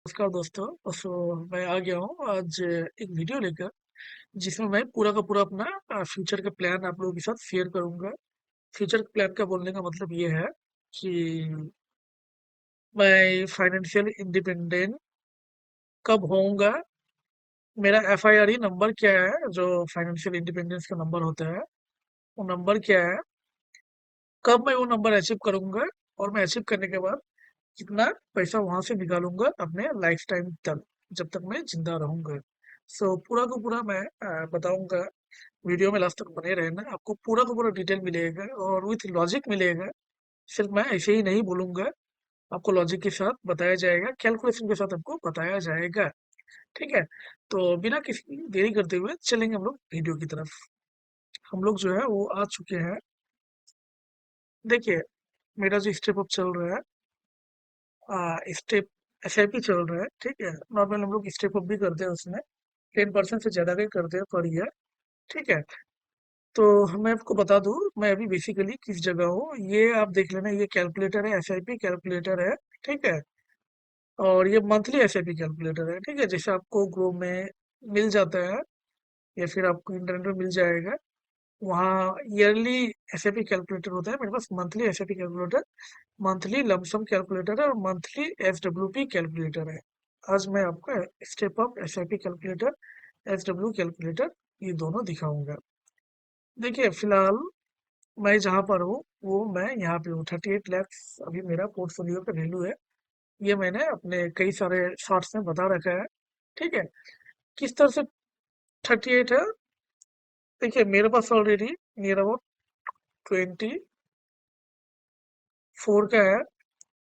नमस्कार दोस्तों। मैं आ गया हूँ आज एक वीडियो लेकर, जिसमें मैं पूरा का पूरा अपना फ्यूचर का प्लान आप लोगों के साथ शेयर करूंगा। फ्यूचर प्लान का बोलने का मतलब ये है कि मैं फाइनेंशियल इंडिपेंडेंट कब होऊंगा, मेरा FIRE नंबर क्या है, जो फाइनेंशियल इंडिपेंडेंस का नंबर होता है, वो नंबर क्या है, कब मैं वो नंबर अचीव करूंगा, और मैं अचीव करने के बाद कितना पैसा वहां से निकालूंगा अपने लाइफ टाइम तक, जब तक मैं जिंदा रहूंगा। पूरा का पूरा मैं बताऊंगा। वीडियो में लास्ट तक बने रहना, आपको पूरा का पूरा डिटेल मिलेगा और विथ लॉजिक मिलेगा। सिर्फ मैं ऐसे ही नहीं बोलूंगा, आपको लॉजिक के साथ बताया जाएगा, कैलकुलेशन के साथ आपको बताया जाएगा। ठीक है, तो बिना किसी देरी करते हुए चलेंगे हम लोग वीडियो की तरफ। हम लोग जो है वो आ चुके हैं। देखिए, मेरा जो स्टेप अप चल रहा है, स्टेप SIP चल रहा है। ठीक है, नॉर्मल हम लोग स्टेप अप भी करते हैं, उसमें 10% से ज्यादा का ही करते हैं पर ईयर। ठीक है, तो मैं आपको बता दूं, मैं अभी बेसिकली किस जगह हूँ, ये आप देख लेना। ये कैलकुलेटर है, SIP कैलकुलेटर है। ठीक है, और ये मंथली SIP कैलकुलेटर है। ठीक है, जैसे आपको ग्रो में मिल जाता है या फिर आपको इंटरनेट में मिल जाएगा, वहाँ ईयरली SIP कैलकुलेटर होता है। मेरे पास monthly SIP calculator, monthly lump sum calculator है और मंथली SWP कैलकुलेटर है। आज मैं आपको step up SIP calculator, SW calculator, ये दोनों दिखाऊंगा। देखिए, फिलहाल मैं जहाँ पर हूँ वो मैं यहाँ पे हूँ। 38 लाख अभी मेरा पोर्टफोलियो का वैल्यू है। ये मैंने अपने कई सारे शॉर्ट्स में बता रखा है। ठीक है, किस तरह से 38 है। देखिए, मेरे पास ऑलरेडी नियर अबाउट 24 का है,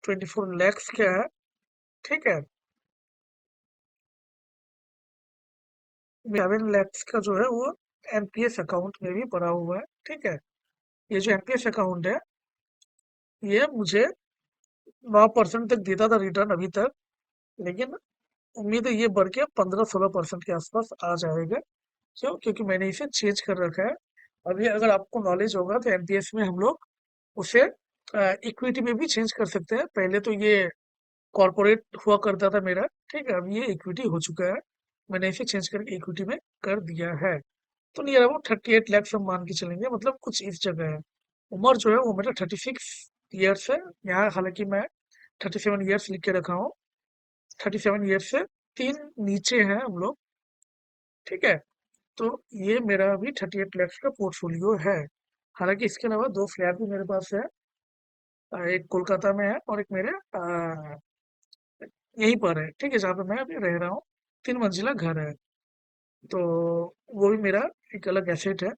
24 लैक्स का है। ठीक है, 7 लैक्स का जो है वो MPS अकाउंट में भी पड़ा हुआ है। ठीक है, ये जो MPS अकाउंट है, ये मुझे 9% तक देता था रिटर्न अभी तक, लेकिन उम्मीद है ये बढ़ के 15-16% के आसपास आ जाएगा। क्यों? क्योंकि मैंने इसे चेंज कर रखा है। अभी अगर आपको नॉलेज होगा तो MPS में हम लोग उसे इक्विटी में भी चेंज कर सकते हैं। पहले तो ये कॉर्पोरेट हुआ करता था मेरा। ठीक है, अब ये इक्विटी हो चुका है। मैंने इसे चेंज करके इक्विटी में कर दिया है। तो नियर अबाउट 38 लैक्स हम मान के चलेंगे, मतलब कुछ इस जगह है। उम्र जो है वो मेरा 36 ईयर्स है। यहाँ हालांकि मैं 37 ईयर्स लिख के रखा हूँ। 37 ईयर्स से 3 नीचे हैं हम लोग। ठीक है, तो ये मेरा अभी 38 लैक्स का पोर्टफोलियो है। हालांकि इसके अलावा 2 फ्लैट भी मेरे पास है। एक कोलकाता में है और एक मेरे यहीं पर है। ठीक है, जहाँ पे मैं अभी रह रहा हूँ, 3 मंजिला घर है। तो वो भी मेरा एक अलग एसेट है।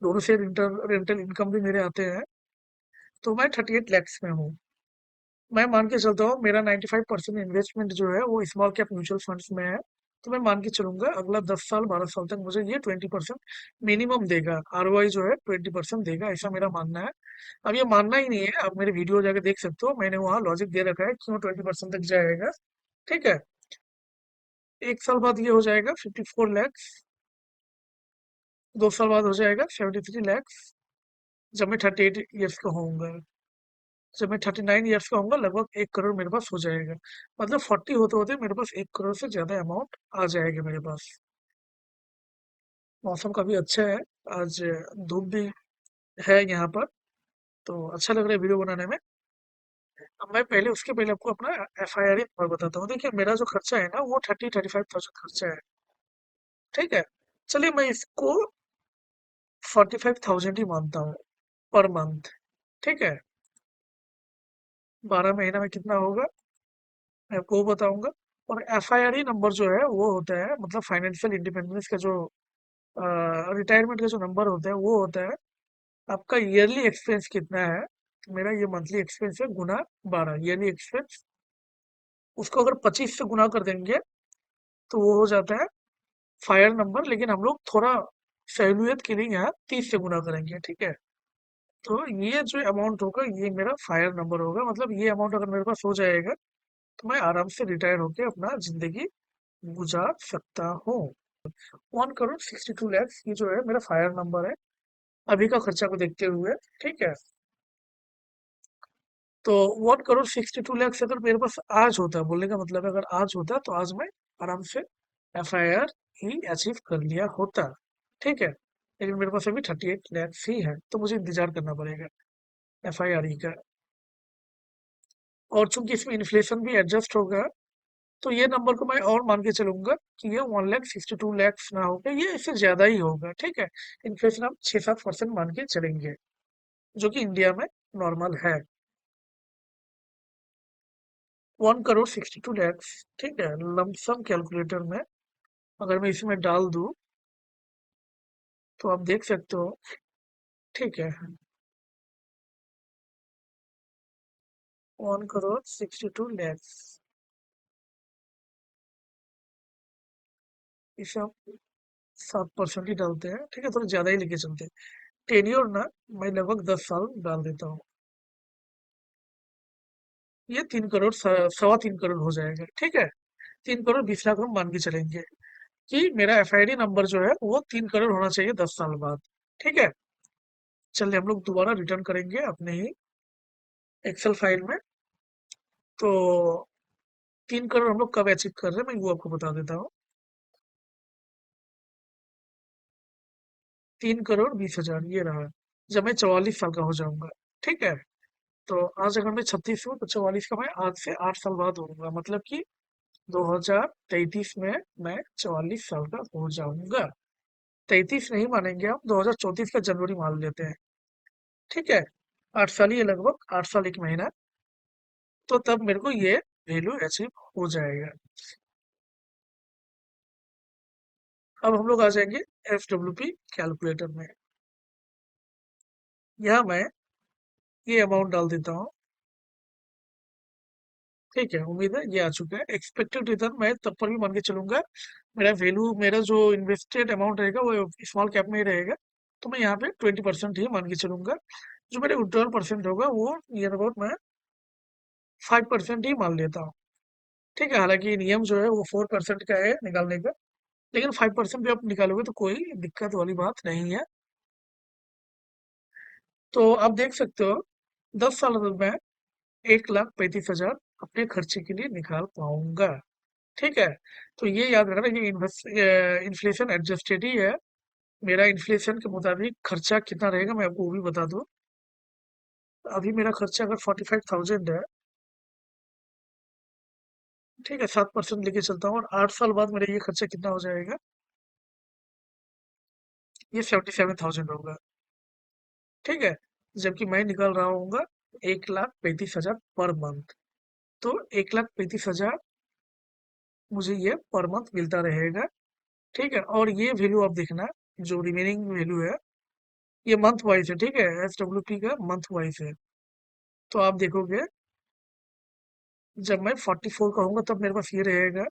दोनों से रेंटल रेंटल इनकम भी मेरे आते हैं। तो मैं 38 लैक्स में हूँ। मैं मान के चलता हूँ मेरा 95% इन्वेस्टमेंट जो है वो स्मॉल कैप म्यूचुअल फंड्स में है। तो मैं मान के चलूंगा अगला 10 साल 12 साल तक मुझे ये 20% मिनिमम देगा। ROI जो है 20% देगा, ऐसा मेरा मानना है। अब ये मानना ही नहीं है, आप मेरे वीडियो जाके देख सकते हो, मैंने वहाँ लॉजिक दे रखा है क्यों 20% तक जाएगा। ठीक है, 1 साल बाद ये हो जाएगा 54 लैक्स, 2 साल बाद हो जाएगा 73 लैक्स। जब मैं 38 ईयर्स का होऊंगा, जब मैं 39 ईयर्स का होऊंगा, लगभग 1 करोड़ मेरे पास हो जाएगा। मतलब 40 होते होते मेरे पास 1 करोड़ से ज्यादा अमाउंट आ जाएगा मेरे पास। मौसम काफी अच्छा है आज, धूप भी है यहाँ पर, तो अच्छा लग रहा है वीडियो बनाने में। अब मैं पहले उसके पहले आपको अपना FIRE नंबर बताता हूँ। देखिए, मेरा जो खर्चा है ना वो 35,000 खर्चा है। ठीक है, चलिए मैं इसको 45,000 ही मानता हूँ पर मंथ। ठीक है, 12 महीना में कितना होगा मैं आपको वो बताऊंगा। और FIRE नंबर जो है वो होता है, मतलब फाइनेंशियल इंडिपेंडेंस का जो रिटायरमेंट का जो नंबर होता है वो होता है आपका ईयरली एक्सपेंस कितना है। मेरा ये मंथली एक्सपेंस है गुना 12 ईयरली एक्सपेंस। उसको अगर 25 से गुना कर देंगे तो वो हो जाता है फायर नंबर, लेकिन हम लोग थोड़ा सहूलियत के लिए यहाँ 30 से गुना करेंगे। ठीक है, तो ये जो अमाउंट होगा ये मेरा फायर नंबर होगा। मतलब ये अमाउंट अगर मेरे पास हो जाएगा तो मैं आराम से रिटायर होकर अपना जिंदगी गुजार सकता हूँ। 1 करोड़ 62 लैक्स ये जो है मेरा फायर नंबर है, अभी का खर्चा को देखते हुए। ठीक है, तो 1 करोड़ 62 लाख अगर मेरे पास आज होता, बोलने का मतलब है अगर आज होता तो आज मैं आराम से FIR ही अचीव कर लिया होता। ठीक है, लेकिन मेरे पास अभी 38 लाख ही है, तो मुझे इंतजार करना पड़ेगा FIR का। और चूंकि इसमें इन्फ्लेशन भी एडजस्ट होगा, तो ये नंबर को मैं और मान के चलूंगा कि ये 1,62 लाख ना होगा, ये इससे ज्यादा ही होगा। ठीक है, इन्फ्लेशन हम 6-7% मान के चलेंगे, जो कि इंडिया में नॉर्मल है। 1 करोड़ 62 लाख। ठीक है, लमसम कैलकुलेटर में अगर मैं इसमें डाल दूं तो आप देख सकते हो। ठीक है, 1 करोड़ 62 लाख, इसे हम 7% ही डालते हैं। ठीक है, थोड़ा ज्यादा ही लेके चलते हैं। टेन्योर ना, मैं लगभग 10 साल डाल देता हूँ। ये 3 करोड़ 3.25 करोड़ हो जाएगा। ठीक है, 3 करोड़ 20 लाख हम मान के चलेंगे कि मेरा FID नंबर जो है वो 3 करोड़ होना चाहिए 10 साल बाद। ठीक है, चलिए हम लोग दोबारा रिटर्न करेंगे अपने ही एक्सेल फाइल में। तो 3 करोड़ हम लोग कब अचीव कर रहे हैं मैं वो आपको बता देता हूँ। 3 करोड़ 20 हजार ये रहा, जब मैं 44 साल का हो जाऊंगा। ठीक है, तो आज अगर मैं 36 हूँ तो 44 का मैं आज से 8 साल बाद होऊंगा, मतलब कि 2033 में मैं 44 साल का हो जाऊंगा। 33 नहीं मानेंगे, हम 2034 का जनवरी मान लेते हैं। ठीक है, 8 साल ही है, लगभग 8 साल 1 महीना। तो तब मेरे को ये वैल्यू अचीव हो जाएगा। अब हम लोग आ जाएंगे FWP कैलकुलेटर में। यहाँ मैं ये अमाउंट डाल देता हूँ। ठीक है, उम्मीद है ये आ चुका है। एक्सपेक्टेड रिटर्न मैं तब पर भी मान के चलूंगा, मेरा वैल्यू, मेरा जो इन्वेस्टेड अमाउंट रहेगा वो स्मॉल कैप में ही रहेगा, तो मैं यहाँ पे 20% ही मान के चलूंगा। जो मेरे विड्रॉल परसेंट होगा वो नियर अबाउट मैं 5% ही मान लेता हूँ। ठीक है, हालांकि नियम जो है वो 4% का है निकालने का, लेकिन 5% भी आप निकालोगे तो कोई दिक्कत वाली बात नहीं है। तो आप देख सकते हो 10 साल में मैं 1,35,000 अपने खर्चे के लिए निकाल पाऊंगा। ठीक है, तो ये याद रखना कि इन्फ्लेशन एडजस्टेड ही है। मेरा इन्फ्लेशन के मुताबिक खर्चा कितना रहेगा मैं आपको वो भी बता दूं। अभी मेरा खर्चा अगर 45,000 है, ठीक है, 7% लेके चलता हूँ, और 8 साल बाद मेरा ये खर्चा कितना हो जाएगा, ये 77,000 होगा। ठीक है, जबकि मैं निकाल रहा हूँ 1,35,000 पर मंथ। तो 1,35,000 मुझे ये पर मंथ मिलता रहेगा। ठीक है, और ये वैल्यू आप देखना, जो रिमेनिंग वैल्यू है ये मंथ वाइज है। ठीक है, FWP का मंथ वाइज है। तो आप देखोगे जब मैं 44 का होऊंगा तब मेरे पास ये रहेगा,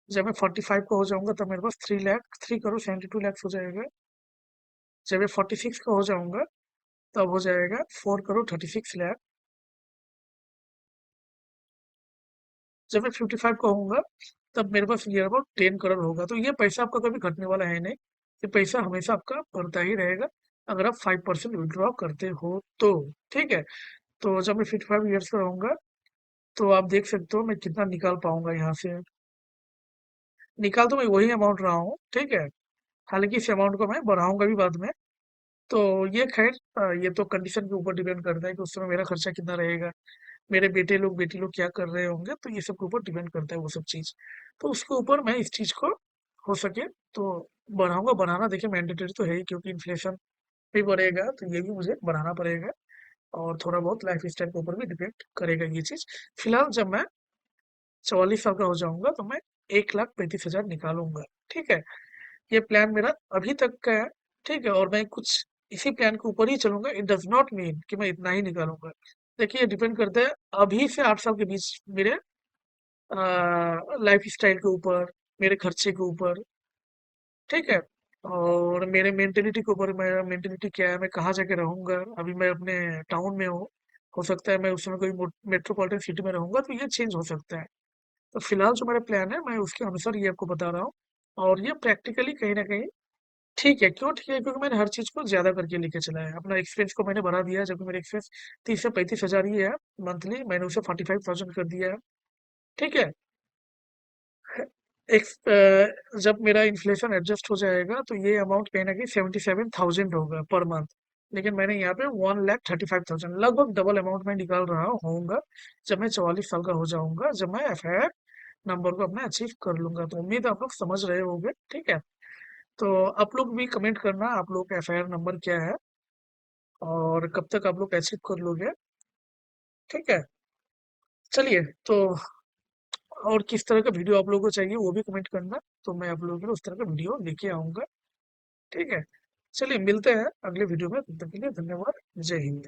जब मैं 45 का हो जाऊंगा तब मेरे पास 3 लाख 3 करोड़ 72 लाख हो जाएगा। जब मैं 46 का हो जाऊंगा तब हो जाएगा 4 करोड़ 36 लाख। जब मैं 55 का होऊंगा तब मेरे पास नियर अबाउट 10 करोड़ होगा। तो ये पैसा आपका कभी घटने वाला है नहीं, ये पैसा हमेशा आपका बढ़ता ही रहेगा अगर आप 5% विड्रॉ करते हो तो। ठीक है, तो जब मैं 55 ईयर्स का रहूंगा तो आप देख सकते हो मैं कितना निकाल पाऊंगा यहाँ से। निकाल तो मैं वही अमाउंट रहा हूँ। ठीक है, हालांकि इस अमाउंट को मैं बढ़ाऊंगा भी बाद में। तो ये खैर ये तो कंडीशन के ऊपर डिपेंड करता है कि उस समय मेरा खर्चा कितना रहेगा, मेरे बेटे लोग बेटी लोग क्या कर रहे होंगे, तो ये सब के ऊपर डिपेंड करता है वो सब चीज। तो उसके ऊपर मैं इस चीज को हो सके तो बढ़ाऊंगा। बढ़ाना देखिए मैंडेटरी तो है ही, क्योंकि इन्फ्लेशन भी बढ़ेगा तो ये भी मुझे बढ़ाना पड़ेगा। और थोड़ा बहुत लाइफ स्टाइल के ऊपर भी डिपेंड करेगा ये चीज। फिलहाल जब मैं 44 साल का हो जाऊंगा तो मैं 1,35,000 निकालूंगा। ठीक है, ये प्लान मेरा अभी तक का है। ठीक है, और मैं कुछ इसी प्लान के ऊपर ही चलूंगा। इट डज नॉट मीन कि मैं इतना ही निकालूंगा। देखिए, ये डिपेंड करता है अभी से 8 साल के बीच मेरे लाइफ स्टाइल के ऊपर, मेरे खर्चे के ऊपर। ठीक है, और मेरे मेंटेलिटी के ऊपर, मेरा मेंटेलिटी क्या है, मैं कहाँ जाके रहूंगा। अभी मैं अपने टाउन में हूँ, हो सकता है मैं उस समय कोई मेट्रोपॉलिटन सिटी में रहूंगा तो ये चेंज हो सकता है। तो फिलहाल जो मेरा प्लान है मैं उसके अनुसार ये आपको बता रहा हूँ, और ये प्रैक्टिकली कहीं ना कहीं ठीक है, क्यों ठीक है? क्योंकि मैंने हर चीज़ को ज़्यादा करके लेके चला है। अपना एक्सपेंस को मैंने बढ़ा दिया है, जबकि मेरा एक्सपेंस 30 से 35 हज़ार ही है मंथली, मैंने उसे 45,000 कर दिया है। ठीक है। जब मेरा इन्फ्लेशन एडजस्ट हो जाएगा तो ये अमाउंट कहीं ना कहीं 77,000 होगा पर मंथ। लेकिन मैंने यहाँ पे 1,35,000 लगभग डबल अमाउंट में निकाल रहा होऊंगा जब मैं 44 साल का हो जाऊंगा, जब मैं एफआईआर नंबर को अपना अचीव कर लूंगा। तो उम्मीद है आप लोग समझ रहे होंगे। ठीक है। तो आप लोग भी कमेंट करना आप लोग का एफआईआर नंबर क्या है और कब तक आप लोग अचीव कर लोगे। ठीक है। चलिए तो और किस तरह का वीडियो आप लोगों को चाहिए वो भी कमेंट करना, तो मैं आप लोगों के लिए उस तरह का वीडियो लेके आऊंगा। ठीक है। चलिए मिलते हैं अगले वीडियो में, तब तक के लिए धन्यवाद। जय हिंद।